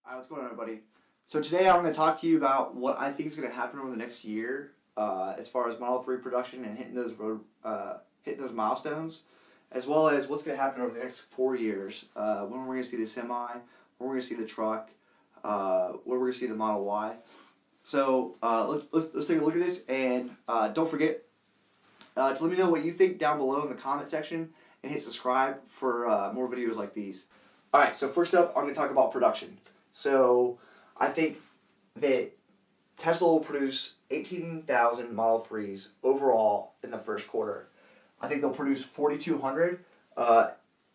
Alright, what's going on, everybody? So today I'm going to talk to you about what I think is going to happen over the next year, as far as Model 3 production and hitting those milestones, as well as what's going to happen over the next 4 years. When we're going to see the semi, when we're going to see the truck, when we're going to see the Model Y. So let's take a look at this, and don't forget to let me know what you think down below in the comment section, and hit subscribe for more videos like these. Alright, so first up, I'm going to talk about production. So I think that Tesla will produce 18,000 Model 3s overall in the first quarter. I think they'll produce 4,200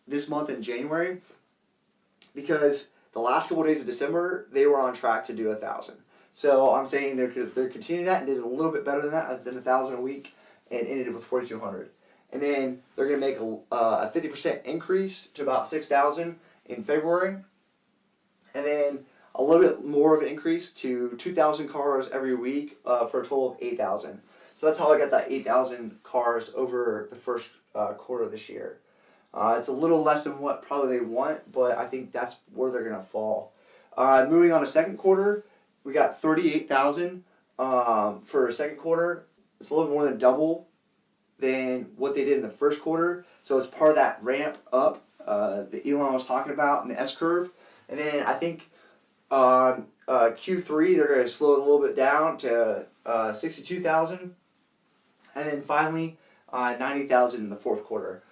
this month in January, because the last couple of days of December they were on track to do 1,000. So I'm saying they're continuing that and did a little bit better than 1,000 a week and ended with 4,200. And then they're going to make a 50% increase to about 6,000 in February. And then a little bit more of an increase to 2,000 cars every week for a total of 8,000. So that's how I got that 8,000 cars over the first quarter of this year. It's a little less than what probably they want, but I think that's where they're going to fall. Moving on to second quarter, we got 38,000 for a second quarter. It's a little more than double than what they did in the first quarter. So it's part of that ramp up that Elon was talking about in the S-curve. And then I think on Q3 they're going to slow it a little bit down to 62,000, and then finally 90,000 in the fourth quarter.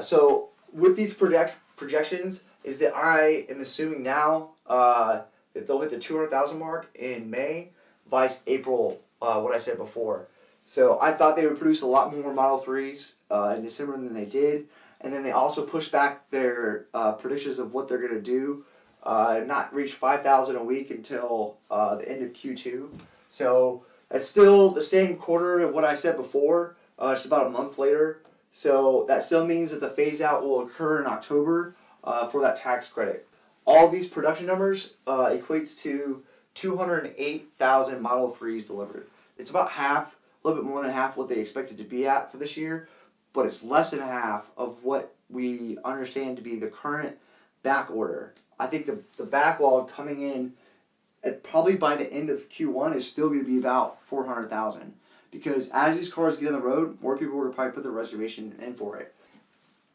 So with these projections is that I am assuming now that they'll hit the 200,000 mark in May, vice April, what I said before. So I thought they would produce a lot more Model 3s in December than they did, and then they also pushed back their predictions of what they're going to do. Not reach 5,000 a week until the end of Q2. So that's still the same quarter of what I said before, just about a month later. So that still means that the phase out will occur in October for that tax credit. All these production numbers equates to 208,000 Model 3s delivered. It's about half, a little bit more than half what they expected to be at for this year, but it's less than half of what we understand to be the current back order. I think the backlog coming in probably by the end of Q1 is still going to be about 400,000, because as these cars get on the road, more people will probably put their reservation in for it.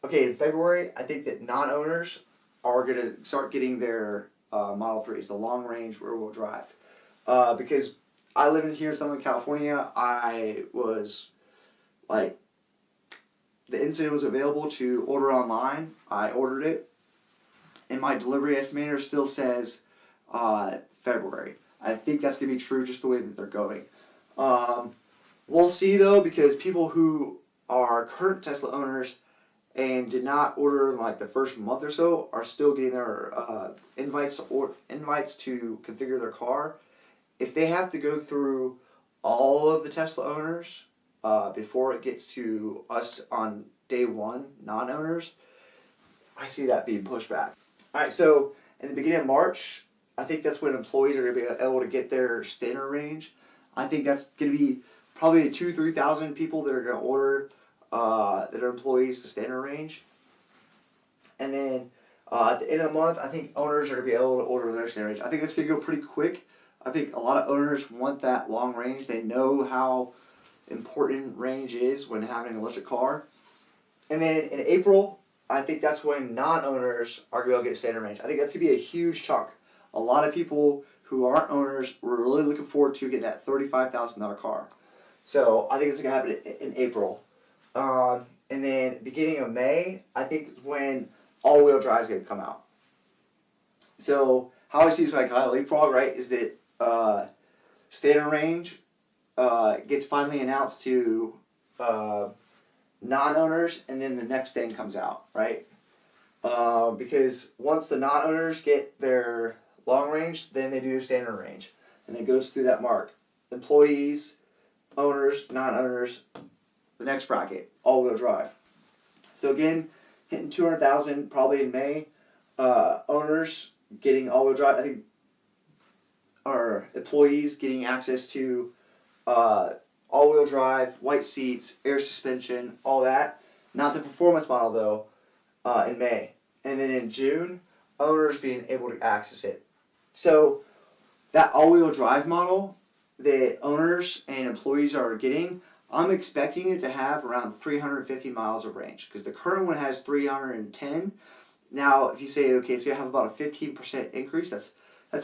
Okay, in February, I think that non-owners are going to start getting their Model 3s, the long-range rear-wheel drive, because I live here in Southern California. I was like, the Instant was available to order online. I ordered it, and my delivery estimator still says February. I think that's going to be true just the way that they're going. We'll see, though, because people who are current Tesla owners and did not order in like the first month or so are still getting their invites to configure their car. If they have to go through all of the Tesla owners before it gets to us on day one, non-owners, I see that being pushed back. Alright, so in the beginning of March, I think that's when employees are going to be able to get their standard range. I think that's going to be probably 2,000-3,000 people that are going to order that are employees the standard range. And then at the end of the month, I think owners are going to be able to order their standard range. I think that's going to go pretty quick. I think a lot of owners want that long range. They know how important range is when having an electric car. And then in April, I think that's when non-owners are going to get standard range. I think that's going to be a huge chunk. A lot of people who aren't owners were really looking forward to getting that $35,000 car. So I think it's going to happen in April. And then beginning of May, I think is when all-wheel drive is going to come out. So how I see this like a leapfrog, right, is that standard range gets finally announced to non-owners, and then the next thing comes out, right? Because once the non-owners get their long range, then they do standard range, and it goes through that mark. Employees, owners, non-owners, the next bracket, all-wheel drive. So again, hitting 200,000 probably in May. Owners getting all-wheel drive, I think, or employees getting access to all-wheel drive, white seats, air suspension, all that. Not the performance model, though, in May. And then in June, owners being able to access it. So that all-wheel drive model that owners and employees are getting, I'm expecting it to have around 350 miles of range because the current one has 310. Now, if you say, okay, it's going to have about a 15% increase, that's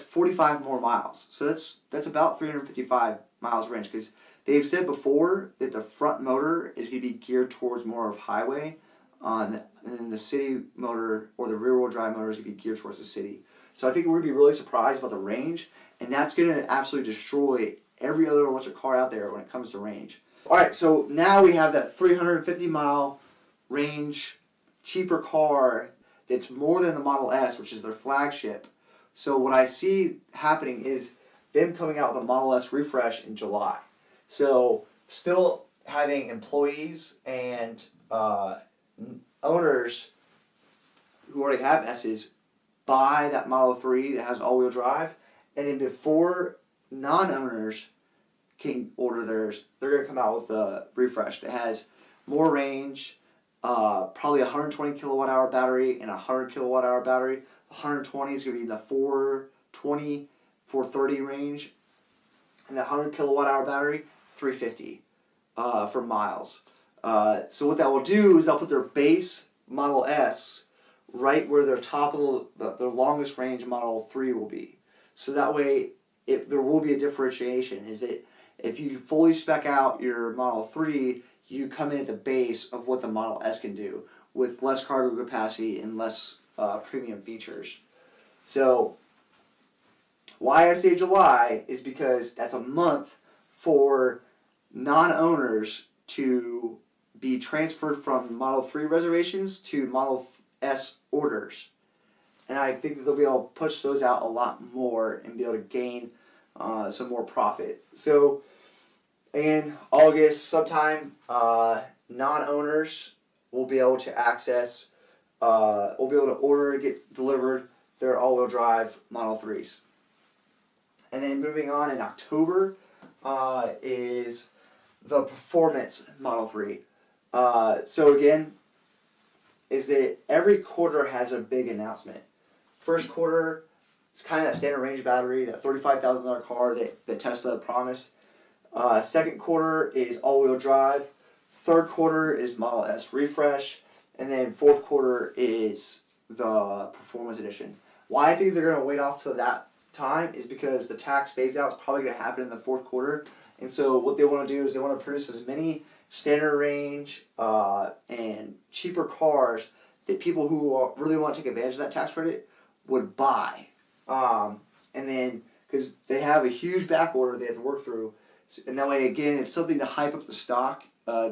45 more miles. So that's about 355 miles range because they've said before that the front motor is going to be geared towards more of highway, and the city motor or the rear-wheel drive motor is going to be geared towards the city. So I think we're going to be really surprised about the range, and that's going to absolutely destroy every other electric car out there when it comes to range. All right, so now we have that 350-mile range, cheaper car that's more than the Model S, which is their flagship. So what I see happening is them coming out with a Model S refresh in July. So still having employees and owners who already have S's buy that Model 3 that has all-wheel drive, and then before non-owners can order theirs, they're going to come out with a refresh that has more range, probably a 120 kilowatt hour battery and a 100 kilowatt hour battery. 120 is going to be in the 420, 430 range, and the 100 kilowatt hour battery, 350 for miles. So what that will do is they'll put their base Model S right where their top of their longest range Model 3 will be. So that way, there will be a differentiation. Is that if you fully spec out your Model 3, you come in at the base of what the Model S can do with less cargo capacity and less premium features. So why I say July is because that's a month for non-owners to be transferred from Model 3 reservations to Model S orders. And I think that they'll be able to push those out a lot more and be able to gain some more profit. So in August sometime, non-owners will be able to access, will be able to order and get delivered their all-wheel drive Model 3s. And then moving on in October is the Performance Model 3. So again, is that every quarter has a big announcement. First quarter, it's kind of that standard range battery, that $35,000 car that Tesla promised. Second quarter is all-wheel drive. Third quarter is Model S refresh. And then fourth quarter is the Performance Edition. Why I think they're going to wait off till that time is because the tax phase out is probably going to happen in the fourth quarter. And so what they want to do is they want to produce as many standard range and cheaper cars that people who really want to take advantage of that tax credit would buy. And then, because they have a huge back order they have to work through, and that way, again, it's something to hype up the stock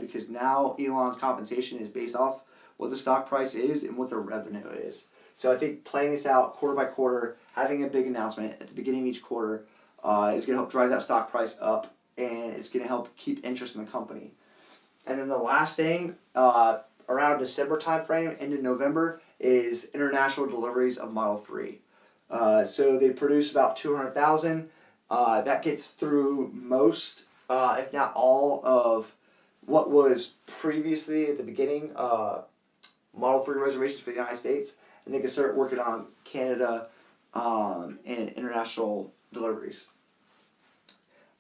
because now Elon's compensation is based off what the stock price is and what the revenue is. So I think playing this out quarter by quarter, having a big announcement at the beginning of each quarter is going to help drive that stock price up, and it's going to help keep interest in the company. And then the last thing, around December timeframe, into November, is international deliveries of Model 3. So they produce about 200,000. That gets through most, if not all, of what was previously at the beginning Model 3 reservations for the United States, and they can start working on Canada and international deliveries.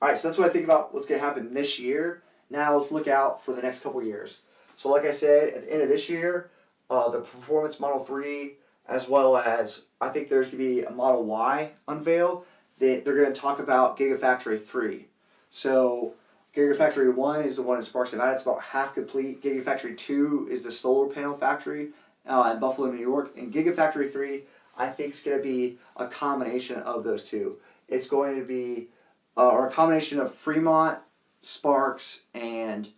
All right, so that's what I think about what's going to happen this year. Now let's look out for the next couple years. So like I said, at the end of this year, the Performance Model 3, as well as I think there's going to be a Model Y unveil. They're going to talk about Gigafactory 3. So Gigafactory 1 is the one in Sparks, Nevada. It's about half complete. Gigafactory 2 is the solar panel factory in Buffalo, New York. And Gigafactory 3, I think, is going to be a combination of those two. It's going to be or a combination of Fremont, Sparks, and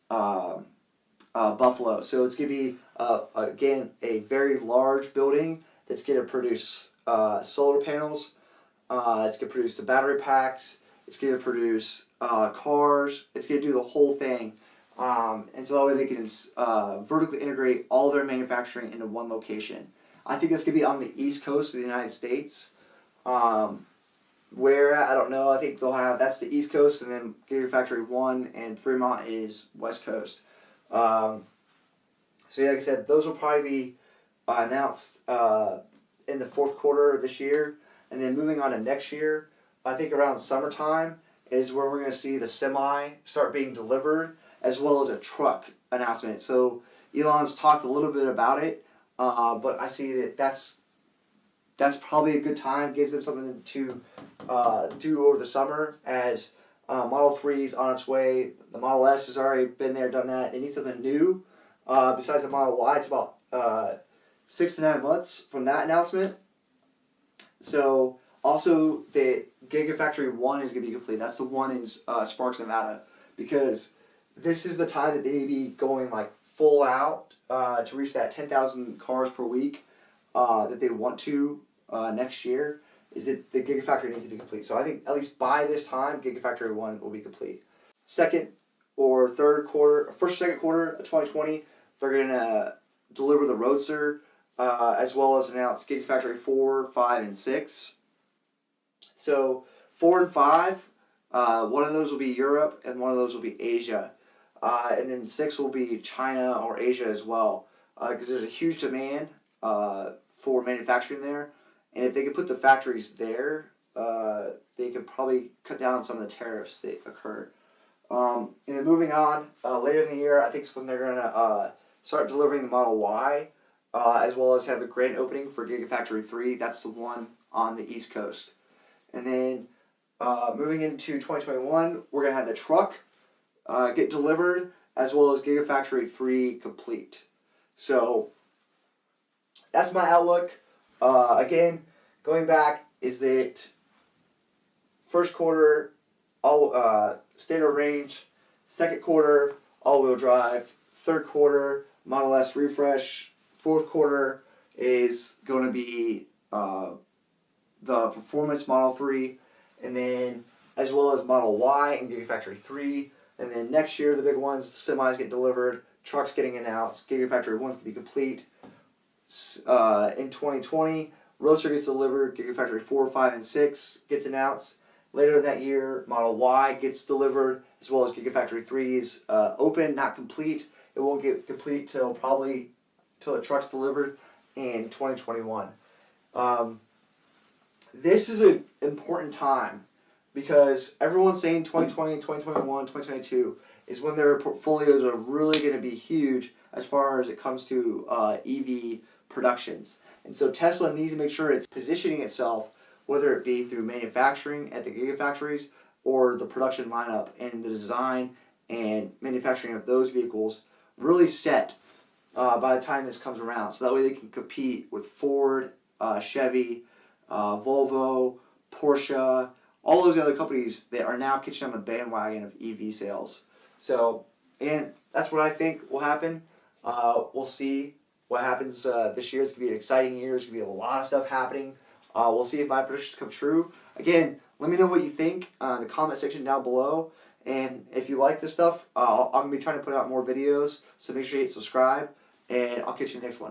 Buffalo. So it's going to be, again, a very large building that's going to produce solar panels. It's going to produce the battery packs. It's going to produce cars. It's going to do the whole thing. And so that way they can vertically integrate all their manufacturing into one location. I think that's going to be on the East Coast of the United States. Where, I don't know. I think they'll have, that's the East Coast, and then Gigafactory 1 and Fremont is West Coast. So yeah, like I said, those will probably be announced in the fourth quarter of this year. And then moving on to next year, I think around summertime is where we're going to see the semi start being delivered, as well as a truck announcement. So Elon's talked a little bit about it, but I see that that's probably a good time. Gives them something to do over the summer as Model 3's on its way. The Model S has already been there, done that. They need something new. Besides the Model Y, it's about 6 to 9 months from that announcement. So also the Gigafactory 1 is going to be complete. That's the one in Sparks, Nevada, because this is the time that they need to be going like full out to reach that 10,000 cars per week that they want to next year. Is that the Gigafactory needs to be complete. So I think at least by this time, Gigafactory 1 will be complete. Second or second quarter of 2020, they're going to deliver the Roadster, as well as announce Gigafactory 4, 5, and 6. So 4 and 5, one of those will be Europe and one of those will be Asia. And then 6 will be China or Asia as well, because there's a huge demand for manufacturing there. And if they could put the factories there, they could probably cut down some of the tariffs that occur. And then moving on, later in the year, I think it's when they're going to start delivering the Model Y, as well as have the grand opening for Gigafactory 3. That's the one on the East Coast. And then moving into 2021, we're going to have the truck get delivered, as well as Gigafactory 3 complete. So that's my outlook. Again, going back, is that first quarter, all standard range, second quarter, all-wheel drive, third quarter, Model S refresh, fourth quarter is going to be the performance Model 3, and then as well as Model Y and Gigafactory 3, and then next year the big ones, semis get delivered, trucks getting announced, Gigafactory 1's going to be complete. In 2020, Roadster gets delivered, Gigafactory 4, 5, and 6 gets announced. Later in that year, Model Y gets delivered, as well as Gigafactory 3 is open, not complete. It won't get complete till the truck's delivered in 2021. This is an important time because everyone's saying 2020, 2021, 2022 is when their portfolios are really going to be huge as far as it comes to EV productions. And so Tesla needs to make sure it's positioning itself, whether it be through manufacturing at the Gigafactories or the production lineup and the design and manufacturing of those vehicles, really set by the time this comes around. So that way they can compete with Ford, Chevy, Volvo, Porsche, all those other companies that are now catching on the bandwagon of EV sales. So, and that's what I think will happen. We'll see what happens this year. It's going to be an exciting year. There's going to be a lot of stuff happening. We'll see if my predictions come true. Again, let me know what you think in the comment section down below. And if you like this stuff, I'm going to be trying to put out more videos. So make sure you hit subscribe. And I'll catch you in the next one.